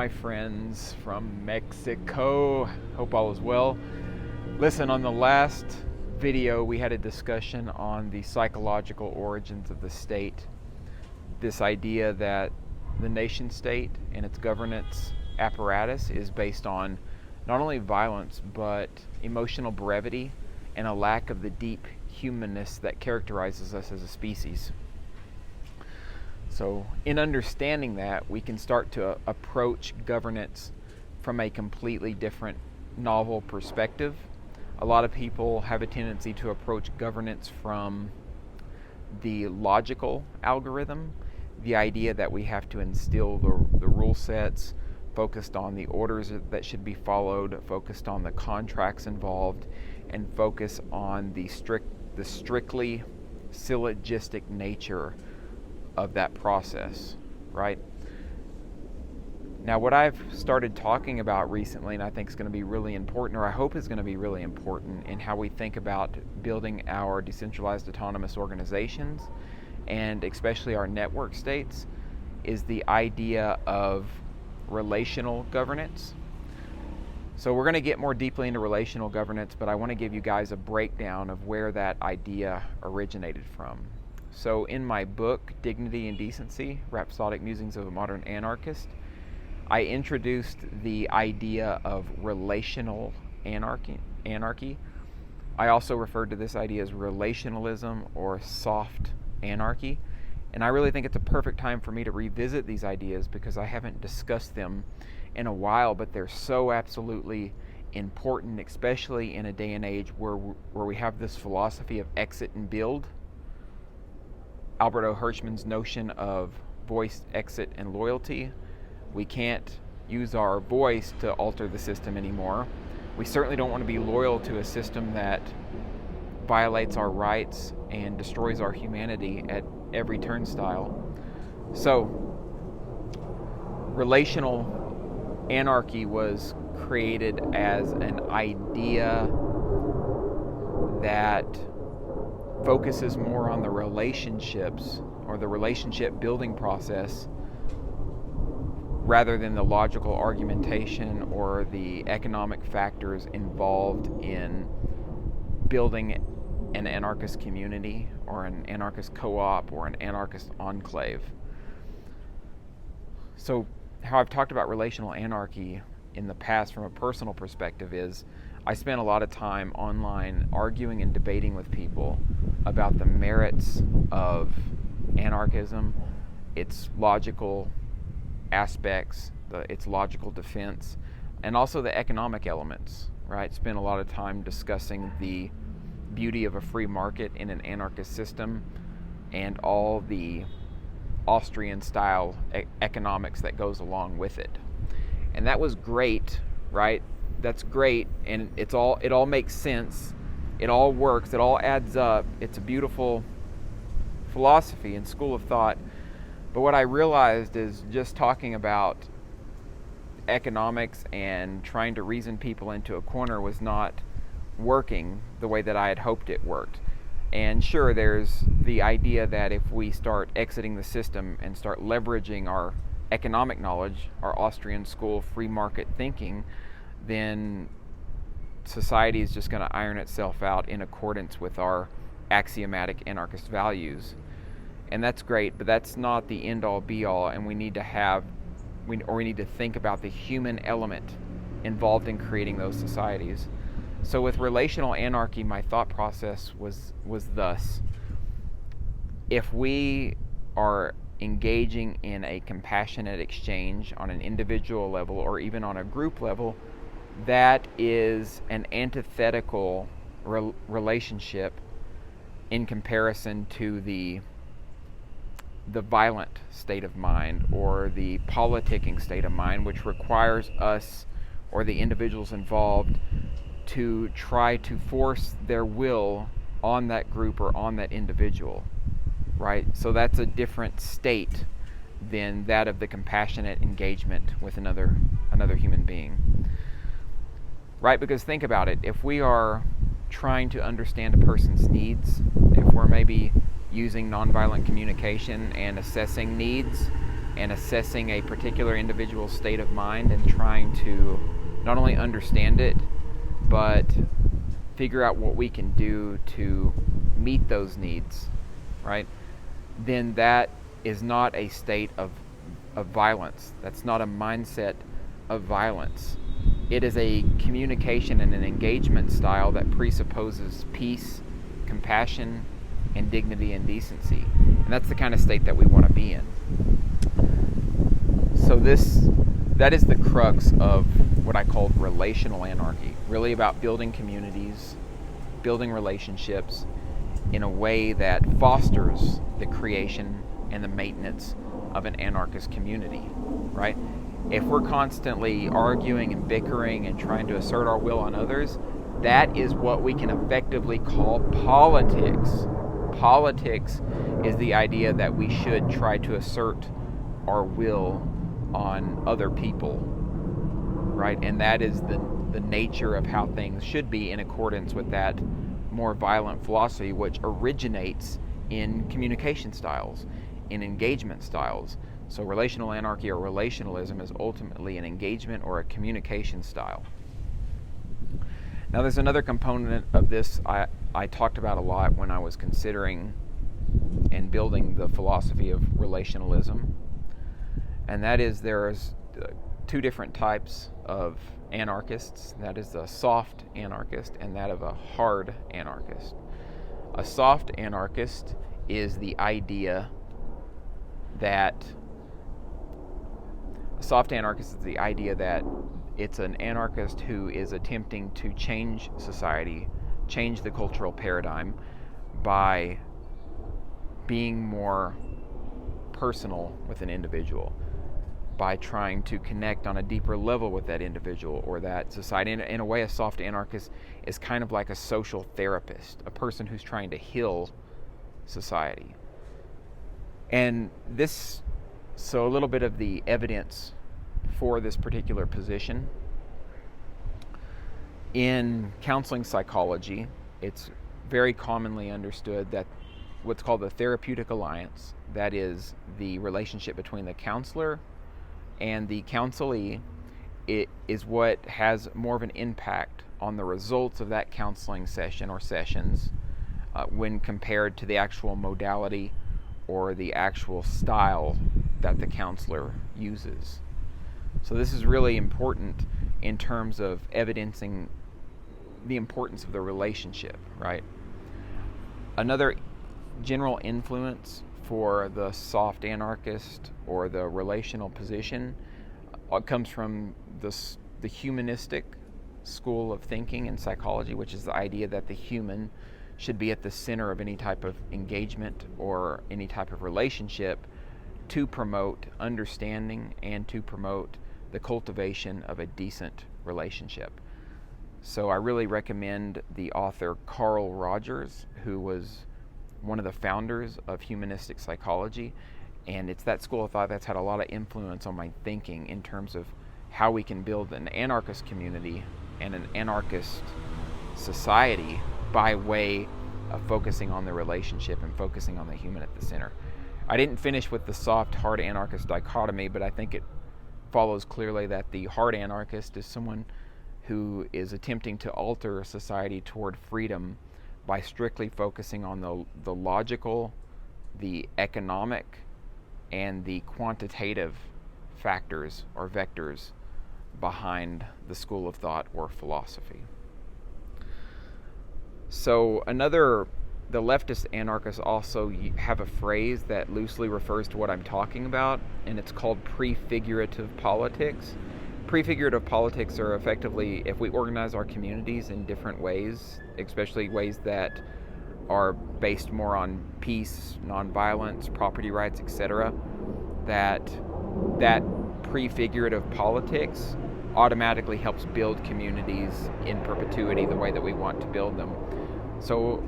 my friends from Mexico. Hope all is well. Listen, on the last video we had a discussion on the psychological origins of the state. This idea that the nation state and its governance apparatus is based on not only violence but emotional brevity and a lack of the deep humanness that characterizes us as a species. So in understanding that, we can start to approach governance from a completely different, novel perspective. A lot of people have a tendency to approach governance from the logical algorithm, the idea that we have to instill the rule sets, focused on the orders that should be followed, focused on the contracts involved, and focus on the strictly syllogistic nature of that process, right? Now, what I've started talking about recently, and I think is going to be really important, or I hope is going to be really important in how we think about building our decentralized autonomous organizations, and especially our network states, is the idea of relational governance. So we're going to get more deeply into relational governance, but I want to give you guys a breakdown of where that idea originated from. So in my book, Dignity and Decency, Rhapsodic Musings of a Modern Anarchist, I introduced the idea of relational anarchy. I also referred to this idea as relationalism or soft anarchy. And I really think it's a perfect time for me to revisit these ideas because I haven't discussed them in a while, but they're so absolutely important, especially in a day and age where we have this philosophy of exit and build. Albert O. Hirschman's notion of voice, exit, and loyalty. We can't use our voice to alter the system anymore. We certainly don't want to be loyal to a system that violates our rights and destroys our humanity at every turnstile. So, relational anarchy was created as an idea that focuses more on the relationships or the relationship building process rather than the logical argumentation or the economic factors involved in building an anarchist community or an anarchist co-op or an anarchist enclave. So how I've talked about relational anarchy in the past from a personal perspective is I spent a lot of time online arguing and debating with people about the merits of anarchism, its logical aspects, its logical defense, and also the economic elements, right? Spent a lot of time discussing the beauty of a free market in an anarchist system and all the Austrian-style economics that goes along with it. And that was great, right? That's great, and it all makes sense. It all works. It all adds up. It's a beautiful philosophy and school of thought. But what I realized is just talking about economics and trying to reason people into a corner was not working the way that I had hoped it worked. And sure, there's the idea that if we start exiting the system and start leveraging our economic knowledge, our Austrian school free market thinking, then society is just going to iron itself out in accordance with our axiomatic anarchist values. And that's great, but that's not the end-all be-all, and we need to think about the human element involved in creating those societies. So with relational anarchy, my thought process was thus: if we are engaging in a compassionate exchange on an individual level or even on a group level, that is an antithetical relationship in comparison to the violent state of mind or the politicking state of mind, which requires us or the individuals involved to try to force their will on that group or on that individual, right? So that's a different state than that of the compassionate engagement with another human being, right? Because think about it, if we are trying to understand a person's needs, if we're maybe using nonviolent communication and assessing needs, and assessing a particular individual's state of mind and trying to not only understand it, but figure out what we can do to meet those needs, right? Then that is not a state of violence. That's not a mindset of violence. It is a communication and an engagement style that presupposes peace, compassion, and dignity and decency. And that's the kind of state that we want to be in. So that is the crux of what I call relational anarchy. Really about building communities, building relationships in a way that fosters the creation and the maintenance of an anarchist community, right? If we're constantly arguing and bickering and trying to assert our will on others, that is what we can effectively call politics. Politics is the idea that we should try to assert our will on other people, right? And that is the nature of how things should be in accordance with that more violent philosophy, which originates in communication styles, in engagement styles. So relational anarchy or relationalism is ultimately an engagement or a communication style. Now there's another component of this I talked about a lot when I was considering and building the philosophy of relationalism, and that is there's two different types of anarchists. That is a soft anarchist and that of a hard anarchist. A soft anarchist is the idea that it's an anarchist who is attempting to change society, change the cultural paradigm by being more personal with an individual, by trying to connect on a deeper level with that individual or that society. In a way, a soft anarchist is kind of like a social therapist, a person who's trying to heal society. And so a little bit of the evidence for this particular position. In counseling psychology, it's very commonly understood that what's called the therapeutic alliance, that is the relationship between the counselor and the counselee, it is what has more of an impact on the results of that counseling session or sessions when compared to the actual modality or the actual style that the counselor uses. So this is really important in terms of evidencing the importance of the relationship, right? Another general influence for the soft anarchist or the relational position comes from the humanistic school of thinking in psychology, which is the idea that the human should be at the center of any type of engagement or any type of relationship to promote understanding and to promote the cultivation of a decent relationship. So I really recommend the author Carl Rogers, who was one of the founders of humanistic psychology, and it's that school of thought that's had a lot of influence on my thinking in terms of how we can build an anarchist community and an anarchist society by way of focusing on the relationship and focusing on the human at the center. I didn't finish with the soft hard anarchist dichotomy, but I think it follows clearly that the hard anarchist is someone who is attempting to alter society toward freedom by strictly focusing on the logical, the economic, and the quantitative factors or vectors behind the school of thought or philosophy. So the leftist anarchists also have a phrase that loosely refers to what I'm talking about, and it's called prefigurative politics. Prefigurative politics are effectively, if we organize our communities in different ways, especially ways that are based more on peace, nonviolence, property rights, etc., that prefigurative politics automatically helps build communities in perpetuity the way that we want to build them. So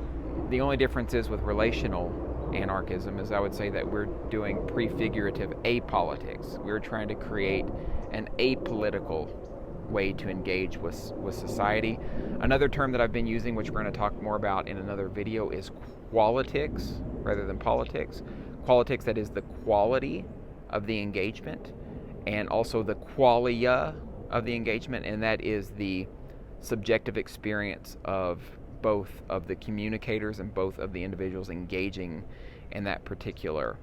the only difference is with relational anarchism is I would say that we're doing prefigurative apolitics. We're trying to create an apolitical way to engage with society. Another term that I've been using, which we're going to talk more about in another video, is qualitics rather than politics. Qualitics, that is the quality of the engagement and also the qualia of the engagement, and that is the subjective experience of both of the communicators and both of the individuals engaging in that particular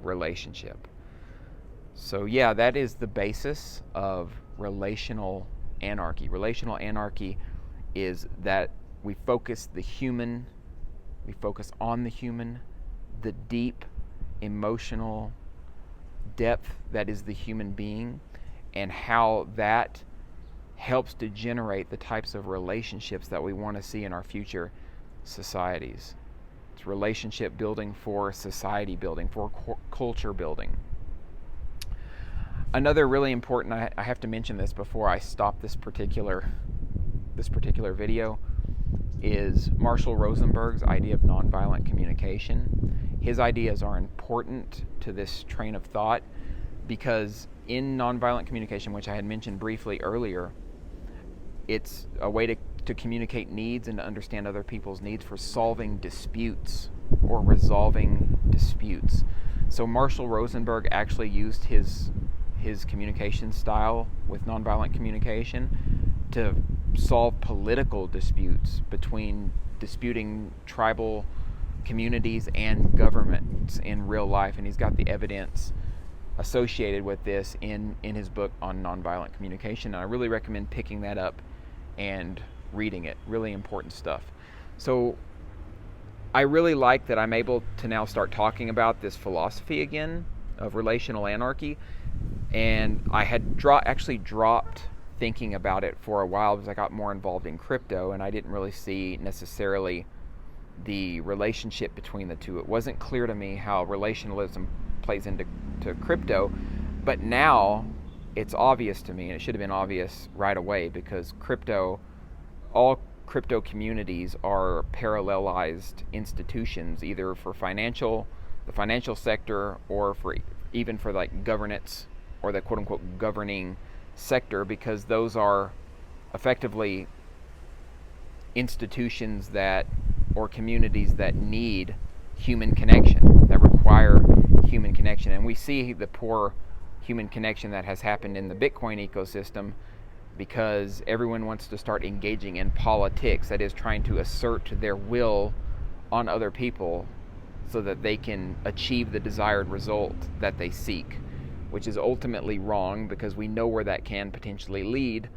relationship. So yeah, that is the basis of relational anarchy. Relational anarchy is that we focus on the human, the deep emotional depth that is the human being, and how that helps to generate the types of relationships that we want to see in our future societies. It's relationship building for society building, for culture building. Another really important, I have to mention this before I stop this particular video, is Marshall Rosenberg's idea of nonviolent communication. His ideas are important to this train of thought because in nonviolent communication, which I had mentioned briefly earlier, it's a way to communicate needs and to understand other people's needs for solving disputes or resolving disputes. So Marshall Rosenberg actually used his communication style with nonviolent communication to solve political disputes between disputing tribal communities and governments in real life, and he's got the evidence associated with this in his book on nonviolent communication. And I really recommend picking that up and reading it. Really important stuff. So I really like that I'm able to now start talking about this philosophy again of relational anarchy, and I had actually dropped thinking about it for a while because I got more involved in crypto and I didn't really see necessarily the relationship between the two. It wasn't clear to me how relationalism plays into crypto, but now it's obvious to me, and it should have been obvious right away, because all crypto communities are parallelized institutions, either for the financial sector, or even for like governance or the quote-unquote governing sector, because those are effectively institutions or communities that need human connection, that require human connection. And we see the poor human connection that has happened in the Bitcoin ecosystem because everyone wants to start engaging in politics, that is, trying to assert their will on other people so that they can achieve the desired result that they seek, which is ultimately wrong because we know where that can potentially lead.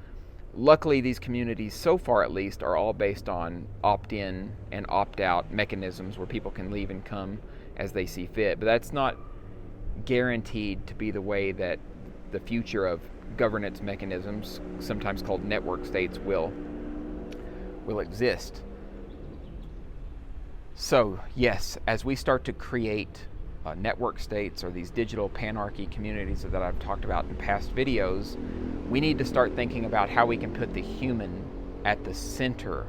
Luckily, these communities, so far at least, are all based on opt-in and opt-out mechanisms where people can leave and come as they see fit. But that's not guaranteed to be the way that the future of governance mechanisms, sometimes called network states, will exist. So yes, as we start to create network states or these digital panarchy communities that I've talked about in past videos, we need to start thinking about how we can put the human at the center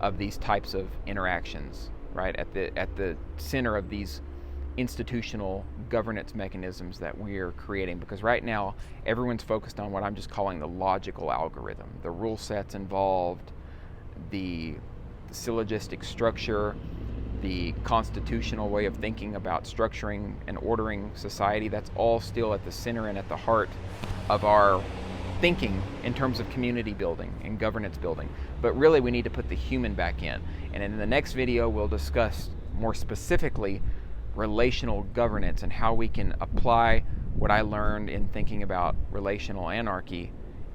of these types of interactions, right? At the center of these institutional governance mechanisms that we're creating, because right now everyone's focused on what I'm just calling the logical algorithm, the rule sets involved, the syllogistic structure, the constitutional way of thinking about structuring and ordering society. That's all still at the center and at the heart of our thinking in terms of community building and governance building. But really we need to put the human back in. And in the next video we'll discuss more specifically relational governance and how we can apply what I learned in thinking about relational anarchy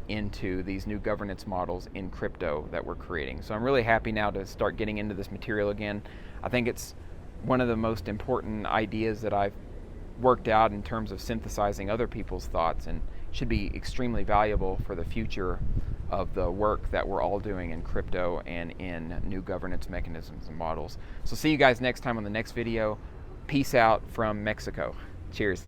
into these new governance models in crypto that we're creating. So I'm really happy now to start getting into this material again. I think it's one of the most important ideas that I've worked out in terms of synthesizing other people's thoughts, and should be extremely valuable for the future of the work that we're all doing in crypto and in new governance mechanisms and models. So see you guys next time on the next video. Peace out from Mexico. Cheers.